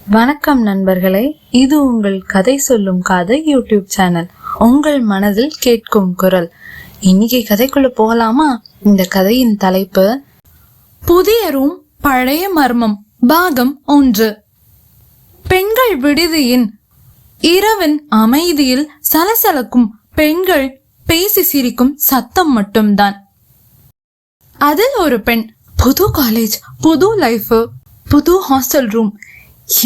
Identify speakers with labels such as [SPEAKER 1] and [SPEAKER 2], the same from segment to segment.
[SPEAKER 1] வணக்கம் நண்பர்களே, இது உங்கள் கதை சொல்லும் கதை யூடியூப் சேனல். உங்கள் மனதில் கேட்கும் குரல். இன்னைக்கு கதைக்குள்ள போகலாமா? இந்த கதையின் தலைப்பு புதிய ரூம் பழைய மர்மம் பாகம் 1. பெண்கள் விடுதியின் இரவின் அமைதியில் சலசலக்கும் பெண்கள் பேசி சிரிக்கும் சத்தம் மட்டும்தான். அதில் ஒரு பெண், புது காலேஜ், புது லைஃப், புது ஹாஸ்டல் ரூம்.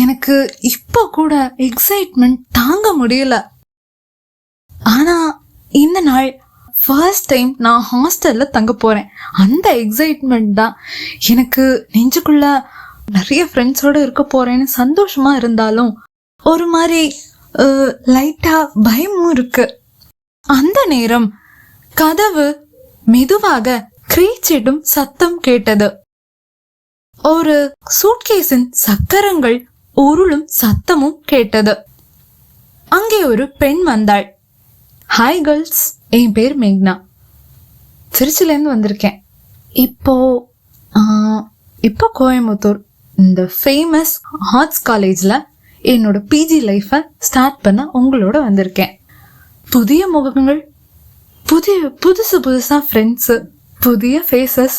[SPEAKER 1] எனக்கு இப்போ கூட எக்ஸைட்மெண்ட் தாங்க முடியல. ஆனா இந்த நாள் ஃபர்ஸ்ட் டைம் நான் ஹாஸ்டல்ல தங்க போறேன். அந்த எக்ஸைட்மெண்ட் தான் எனக்கு. நெஞ்சுக்குள்ள நிறைய ஃப்ரெண்ட்ஸோட இருக்க போறேன்னு சந்தோஷமா இருந்தாலும் ஒரு மாதிரி லைட்டா பயமும் இருக்கு. அந்த நேரம் கதவு மெதுவாக கிரீச்சிடும் சத்தம் கேட்டது. ஒரு சூட்கேஸின் சக்கரங்கள் உருளும் சத்தமும் கேட்டது. அங்கே ஒரு பெண் வந்தாள். ஹாய் கேர்ள்ஸ், என் பேர் மேக்னா, திருச்சிலேருந்து வந்திருக்கேன். இப்போ கோயம்புத்தூர் இந்த ஃபேமஸ் ஆர்ட்ஸ் காலேஜில் என்னோட பிஜி லைஃப்பை ஸ்டார்ட் பண்ண உங்களோட வந்திருக்கேன். புதிய முகங்கள், புதுசாக ஃப்ரெண்ட்ஸு, புதிய ஃபேஸஸ்,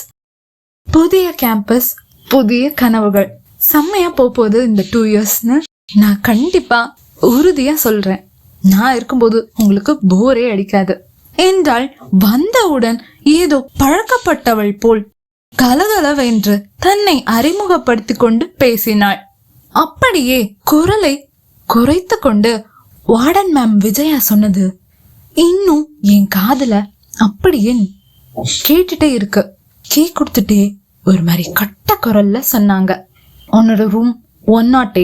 [SPEAKER 1] புதிய கேம்பஸ், புதிய கனவுகள். செம்மையா போகுது இந்த 2 இயர்ஸ்னு நான் கண்டிப்பா உறுதியா சொல்றேன். நான் இருக்கும்போது உங்களுக்கு போரே அடிக்காது என்றால் வந்தவுடன் ஏதோ பழக்கப்பட்டவள் போல் கலகலவென்று தன்னை அறிமுகப்படுத்தி கொண்டு பேசினாள். அப்படியே குரலை குறைத்து கொண்டு வார்டன் மேம் விஜயா சொன்னது இன்னும் என் காதுல அப்படியே கேட்டுட்டே இருக்கு. கொடுத்துட்டே ஒரு மாதிரி கட்ட குரல்ல சொன்னாங்க, உன்னோட ரூம் 108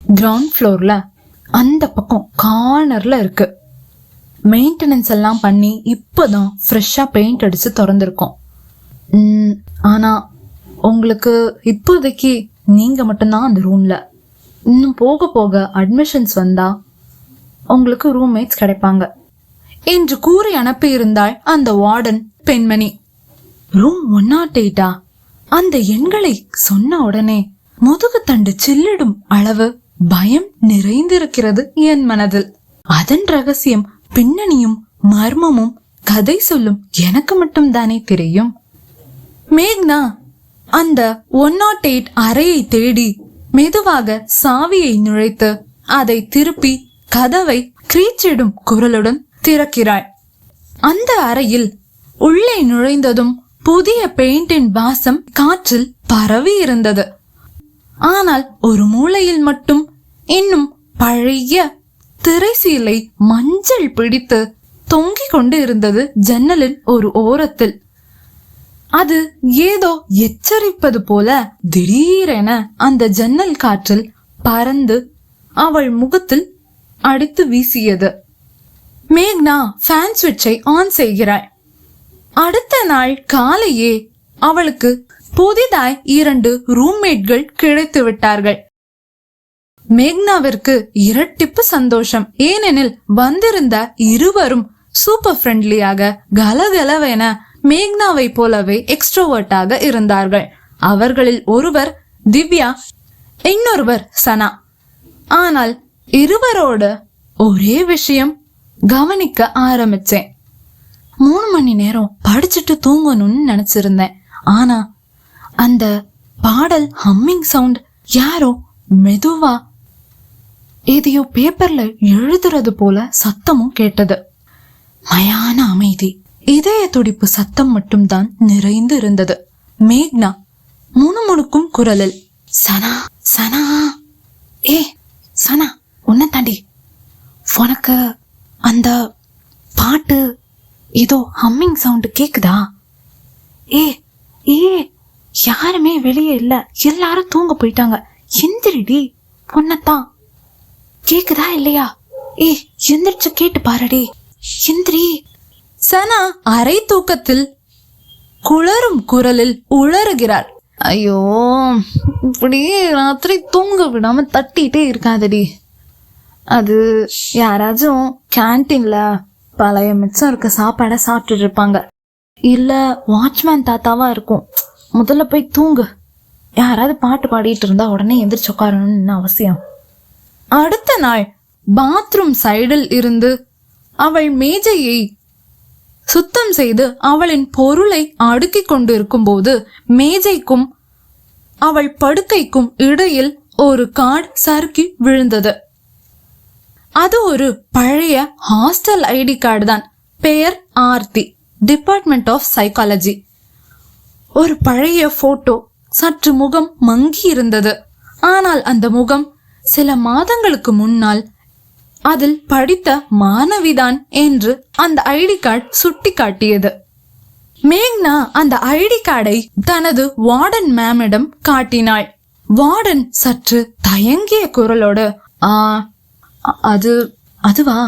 [SPEAKER 1] கிரவுண்ட் ஃப்ளோர்ல அந்த பக்கம் கார்னர்ல இருக்கு. மெயின்டெனன்ஸ் எல்லாம் பண்ணி இப்போதான் ஃப்ரெஷ்ஷா பெயிண்ட் அடிச்சு திறந்திருக்கோம். ஆனா உங்களுக்கு இப்போதைக்கு நீங்க மட்டும்தான் அந்த ரூம்ல. இன்னும் போக போக அட்மிஷன்ஸ் வந்தா உங்களுக்கு ரூம்மேட்ஸ் கிடைப்பாங்க என்று கூறி அனுப்பி இருந்தாள் அந்த வார்டன் பெண்மணி. ரூம் 108 அந்த எண்களை சொன்ன உடனே முதுகு தண்டு சில்லிடும் அளவு பயம் நிறைந்திருக்கிறது என் மனதில். அதன் ரகசியம், பின்னணியும் மர்மமும் கதை சொல்லும் எனக்கு மட்டும் தானே தெரியும். மேக்னா அந்த 108 அறையை தேடி மெதுவாக சாவியை நுழைத்து அதை திருப்பி கதவை கிரீச்சிடும் குரலுடன் திறக்கிறாள். அந்த அறையில் உள்ளே நுழைந்ததும் புதிய பெயிண்டின் வாசம் காற்றில் பரவி இருந்தது. ஆனால் ஒரு மூலையில் மட்டும் இன்னும் பழைய திரைசீலை மஞ்சள் பிடித்து தொங்கிக் கொண்டு இருந்தது ஜன்னலின் ஒரு ஓரத்தில். அது ஏதோ எச்சரிப்பது போல திடீரென அந்த ஜன்னல் காற்றில் பறந்து அவள் முகத்தில் அடித்து வீசியது. மேக்னா ஃபேன் சுவிட்சை ஆன் செய்கிறாள். அடுத்த நாள் காலையே அவளுக்கு புதிதாய் 2 ரூம்மேட்கள் கிடைத்து விட்டார்கள். மேக்னாவிற்கு இரட்டிப்பு சந்தோஷம். ஏனெனில் வந்திருந்த இருவரும் சூப்பர் ஃப்ரெண்ட்லியாக கலகலவென மேக்னாவை போலவே எக்ஸ்ட்ரோவர்ட்டாக இருந்தார்கள். அவர்களில் ஒருவர் திவ்யா, இன்னொருவர் சனா. ஆனால் இருவரோட ஒரே விஷயம் கவனிக்க ஆரம்பிச்சேன். 3 மணி நேரம் படிச்சுட்டு தூங்கணும்னு நினைச்சிருந்தேன். ஆனா அந்த பாடல் ஹம்மிங் சவுண்ட், யாரோ மெதுவா எதையோ பேப்பர்ல எழுதுறது போல சத்தமும் கேட்டது. மயான அமைதி, இதய துடிப்பு சத்தம் மட்டும்தான் நிறைந்து இருந்தது. மேக்னா முணுமுணுக்கும் குரலில், சனா சனா, சனா, உன்னை தாண்டி உனக்கு அந்த பாட்டு ஏதோ ஹம்மிங் சவுண்ட் கேக்குதா? யாருமே வெளியே இல்ல, எல்லாரும் தூங்க போயிட்டாங்க. எந்திரிடி, பொண்ணத்தான். கேக்குதா இல்லையா? எந்திரிச்சு கேட்டு பாருடி, எந்திரி. சனா அரை தூக்கத்தில் குளறும் குரலில் உளறுகிறார். ஐயோ, இப்படியே ராத்திரி தூங்க விடாம தட்டிட்டே இருக்காதடி. அது யாராச்சும் கேன்டீன்ல பழைய மிச்சம் இருக்க சாப்பாடை சாப்பிட்டுட்டு இருப்பாங்க. இல்ல வாட்ச்மேன் தாத்தாவா இருக்கும். முதல்ல போய் தூங்கு யாராவது பாட்டு பாடிட்டு இருந்தா உடனே எந்திரிச்சு உட்காரணும்னு அவசியம். அடுத்த நாள் பாத்ரூம் சைடில் இருந்து அவள் மேஜையை சுத்தம் செய்து அவளின் பொருளை அடுக்கி கொண்டு இருக்கும் போது மேஜைக்கும் அவள் படுக்கைக்கும் இடையில் ஒரு கார்டு சறுக்கி விழுந்தது. அது ஒரு பழைய ஹாஸ்டல் ஐடி கார்டு தான். பெயர் ஆர்த்தி, டிபார்ட்மெண்ட் ஆஃப் சைக்காலஜி. ஒரு பழைய போட்டோ, சற்று முகம் மங்கி இருந்தது. ஆனால் அந்த முகம் சில மாதங்களுக்கு முன்னால் அதில் படித்த மாணவிதான் என்று அந்த ஐடி கார்டு சுட்டி காட்டியது. மேக்னா அந்த ஐடி கார்டை தனது வார்டன் மேமிடம் காட்டினாள். வார்டன் சற்று தயங்கிய குரலோடு, அதுவா,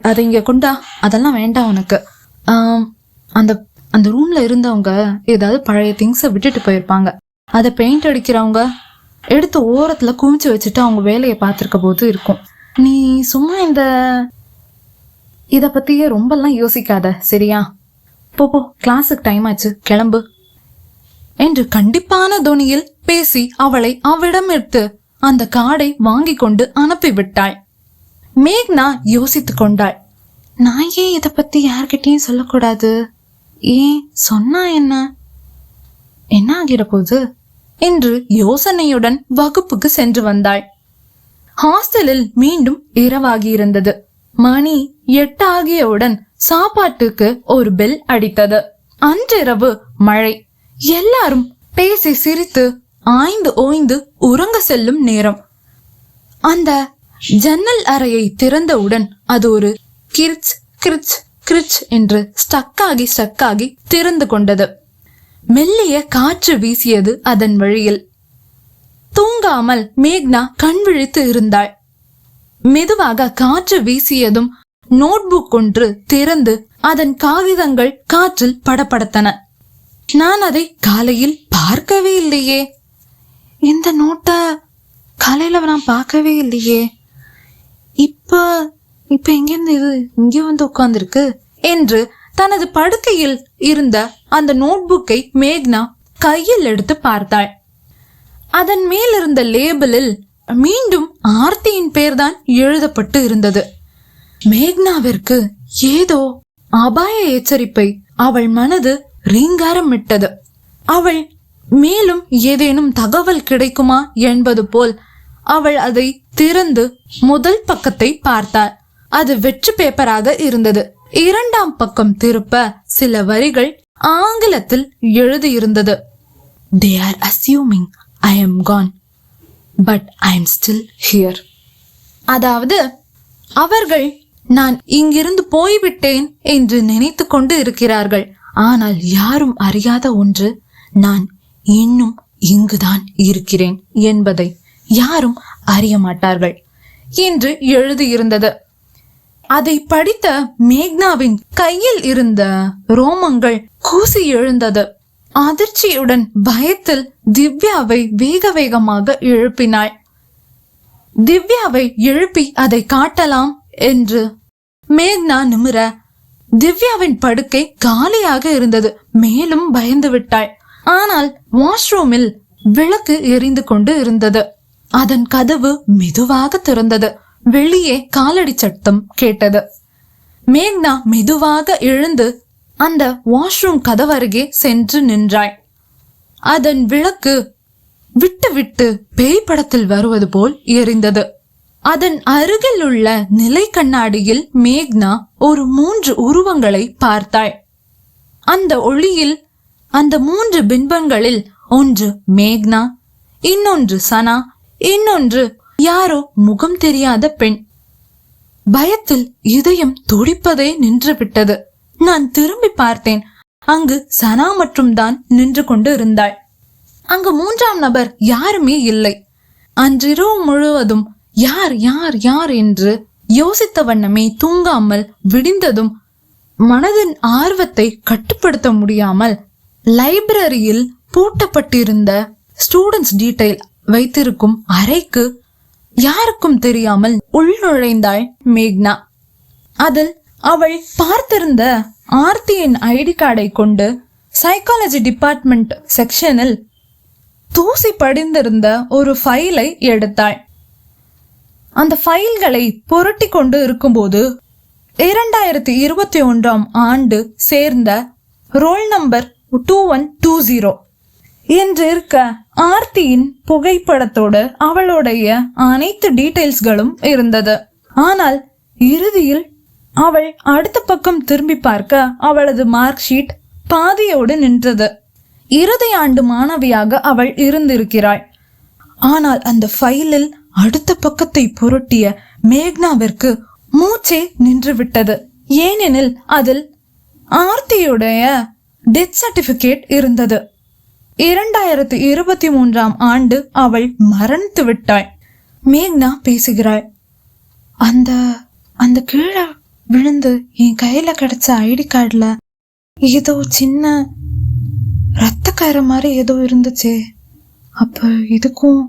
[SPEAKER 1] அது இங்க கொண்டா, அதெல்லாம் வேண்டாம் உனக்கு. அந்த அந்த ரூம்ல இருந்தவங்க ஏதாவது பழைய திங்ஸை விட்டுட்டு போயிருப்பாங்க. அதை பெயிண்ட் அடிக்கிறவங்க எடுத்து ஓரத்துல குமிச்சு வச்சுட்டு அவங்க வேலையை பார்த்திருக்க போது இருக்கும். நீ சும்மா இத பத்தியே ரொம்பலாம் யோசிக்காத, சரியா? போ, கிளாஸுக்கு டைம் ஆச்சு, கிளம்பு என்று கண்டிப்பான தொனியில் பேசி அவளை அவ்விடமிட்டு அந்த கார்டை வாங்கி கொண்டு அனுப்பிவிட்டாள். மேக்னா யோசித்து கொண்டாள். நான் ஏன் இத பத்தி யார்கிட்டயும் சொல்லக்கூடாது? ஏன் சொன்னா என்ன ஆகிற போது என்று யோசனையுடன் வகுப்புக்கு சென்று வந்தாள். ஹாஸ்டலில் மீண்டும் இரவாகி இருந்தது. மணி 8 ஆகியவுடன் சாப்பாட்டுக்கு ஒரு பெல் அடித்தது. அன்றிரவு மழை. எல்லாரும் பேசி சிரித்து ஆய்ந்து ஓய்ந்து உறங்க செல்லும் நேரம். அந்த ஜன்னல் அறையை திறந்தவுடன் அது ஒரு கிரிச் கிரிச் கிரிச் என்று ஸ்டக்காகி திறந்து கொண்டது. மெல்லிய காற்று வீசியது அதன் வழியில். தூங்காமல் மேக்னா கண் விழித்து இருந்தாள். மெதுவாக காற்று வீசியதும் நோட்புக் ஒன்று திறந்து அதன் காகிதங்கள் காற்றில் படபடத்தன. நான் அதை காலையில் பார்க்கவே இல்லையே. இந்த நோட்டை காலையில நான் பார்க்கவே இல்லையே. இப்ப எங்கிருந்து இது இங்கே வந்து உட்கார்ந்துருக்கு என்று தனது படுக்கையில் இருந்த அந்த நோட்புக்கை மேக்னா கையில் எடுத்து பார்த்தாள். அதன் மேல் இருந்த லேபிளில் மீண்டும் ஆர்த்தியின் பெயர்தான் எழுதப்பட்டு இருந்தது. மேக்னாவிற்கு ஏதோ அபாய எச்சரிப்பை அவள் மனது ரீங்காரமிட்டது. அவள் மேலும் ஏதேனும் தகவல் கிடைக்குமா என்பது போல் அவள் அதை திறந்து முதல் பக்கத்தை பார்த்தாள். அது வெற்று பேப்பராக இருந்தது. 2ஆம் பக்கம் திருப்ப சில வரிகள் ஆங்கிலத்தில் எழுதியிருந்தது. They are assuming I am gone, but I am still here. அதாவது, அவர்கள் நான் இங்கிருந்து போய்விட்டேன் என்று நினைத்து கொண்டு இருக்கிறார்கள். ஆனால் யாரும் அறியாத ஒன்று, நான் இன்னும் இங்குதான் இருக்கிறேன் என்பதை யாரும் அறிய மாட்டார்கள் என்று எழுதியிருந்தது. அதை படித்த மேக்னாவின் கையில் இருந்த ரோமங்கள் கூசி எழுந்தது. அதிர்ச்சியுடன் பயத்தில் திவ்யாவை வேக வேகமாக எழுப்பினாள். திவ்யாவை எழுப்பி அதை காட்டலாம் என்று மேக்னா நிமிர திவ்யாவின் படுக்கை காலியாக இருந்தது. மேலும் பயந்து விட்டாள். ஆனால் வாஷ்ரூமில் விளக்கு எரிந்து கொண்டு இருந்தது. அதன் கதவு மெதுவாக திறந்தது. வெளியே காலடி சத்தம் கேட்டது. மேக்னா மெதுவாக எழுந்து அந்த வாஷ்ரூம் கதவருகே சென்று நின்றாள். அதன் விளக்கு விட்டு விட்டு பேய் படத்தில் வருவது போல் எரிந்தது. அதன் அருகில் உள்ள நிலை கண்ணாடியில் மேக்னா ஒரு 3 உருவங்களை பார்த்தாள். அந்த ஒளியில் அந்த 3 பிம்பங்களில் ஒன்று மேக்னா, இன்னொன்று சனா, இன்னொன்று யாரோ முகம் தெரியாத பெண். பயத்தில் இதயம் துடிப்பதே நின்று விட்டது. நான் திரும்பி பார்த்தேன். அங்கு சனா மட்டும் தான் நின்று கொண்டு இருந்தாள். அங்கு 3ஆம் நபர் யாருமே இல்லை. அன்றிரவு முழுவதும் யார் யார் யார் என்று யோசித்த வண்ணமே தூங்காமல் விடிந்ததும் மனதின் ஆர்வத்தை கட்டுப்படுத்த முடியாமல் லைப்ரரியில் பூட்டப்பட்டிருந்த ஸ்டூடெண்ட்ஸ் டீடைல் வைத்திருக்கும் அறைக்கு யாருக்கும் தெரியாமல் உள்நுழைந்தாள் மேக்னா. அதில் அவள் பார்த்திருந்த ஆர்த்தியின் ஐடி கார்டை கொண்டு சைக்காலஜி டிபார்ட்மெண்ட் செக்ஷனில் தூசி படிந்திருந்த ஒரு ஃபைலை எடுத்தாள். அந்த ஃபைல்களை புரட்டி கொண்டு இருக்கும்போது 2021 ஆண்டு சேர்ந்த ரோல் நம்பர் 2120 என்று இருக்க ஆர்த்தியின் புகைப்படத்தோடு அவளுடைய அனைத்து டீடைல்ஸ்களும் இருந்தது. ஆனால் இறுதியில் அவள் அடுத்த பக்கம் திரும்பி பார்க்க அவளது மார்க் ஷீட் பாதியோடு நின்றது. இறுதி ஆண்டு மாணவியாக அவள் இருந்திருக்கிறாள். ஆனால் அந்த ஃபைலில் அடுத்த பக்கத்தை புரட்டிய மேக்னாவிற்கு மூச்சே நின்று விட்டது. ஏனெனில் அதில் ஆர்த்தியுடைய டெத் சர்டிபிகேட் இருந்தது. 2023 ஆண்டு அவள் மரணித்து விட்டாள். மேக்னா பேசுகிறாள். அந்த கீழே விழுந்து என் கையில கிடைச்ச ஐடி கார்டுல ஏதோ சின்ன ரத்தக்கார மாதிரி ஏதோ இருந்துச்சு. அப்ப இதுக்கும்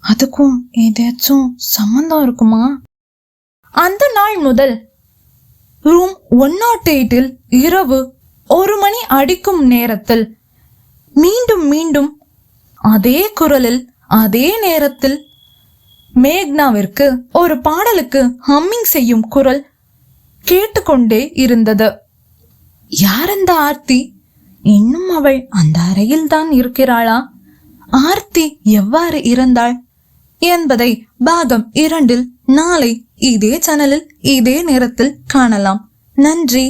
[SPEAKER 1] அதுக்கும் ஏதாச்சும் சம்பந்தம் இருக்குமா? அந்த நாள் முதல் ரூம் 108 இரவு 1 மணி அடிக்கும் நேரத்தில் மீண்டும் மீண்டும் அதே குரலில் அதே நேரத்தில் மேக்னாவிற்கு ஒரு பாடலுக்கு ஹம்மிங் செய்யும் குரல் கேட்டுக்கொண்டே இருந்தது. யார் அந்த ஆர்த்தி? இன்னும் அவள் அந்த அறையில் தான் இருக்கிறாளா? ஆர்த்தி எவ்வாறு இறந்தாள் என்பதை பாகம் 2 நாளை இதே சேனலில் இதே நேரத்தில் காணலாம். நன்றி.